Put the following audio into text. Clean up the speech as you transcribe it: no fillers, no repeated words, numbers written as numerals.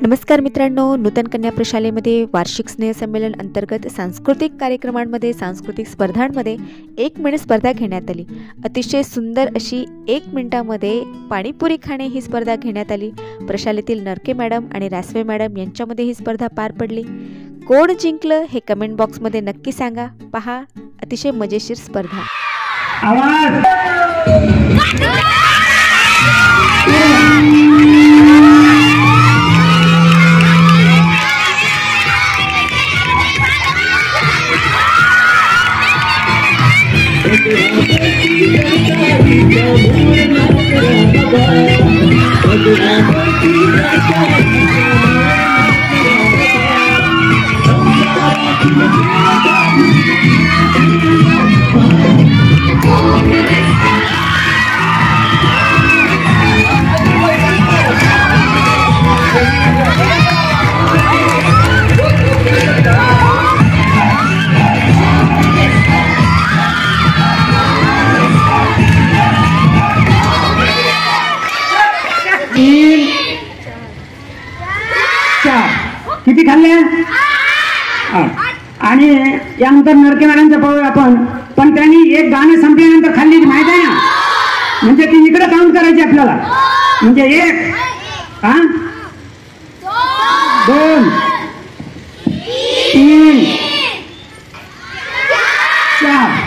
नमस्कार मित्रांनो, नूतन कन्या प्रशालेमध्ये वार्षिक स्नेहसंमेलन अंतर्गत सांस्कृतिक कार्यक्रमांमध्ये सांस्कृतिक स्पर्धांमध्ये 1 मिनिट स्पर्धा घेण्यात आली। अतिशय सुंदर अशी 1 मिनिटामध्ये पाणीपुरी खाणे ही स्पर्धा घेण्यात आली। प्रशालेतील नरके मॅडम आणि रासवे मॅडम यांच्यामध्ये ही स्पर्धा पार पडली। कोण जिंकलं हे कमेंट बॉक्समध्ये नक्की सांगा। पहा अतिशय मजेशीर स्पर्धा। आवाज किती खाल्ल्या आणि यानंतर नरके मॅडमचा पाहूया आपण। पण त्यांनी एक गाणं संपल्यानंतर खाल्ली माहित आहे ना, म्हणजे ती इकडे काउंट करायची आपल्याला। म्हणजे 1 2 3 4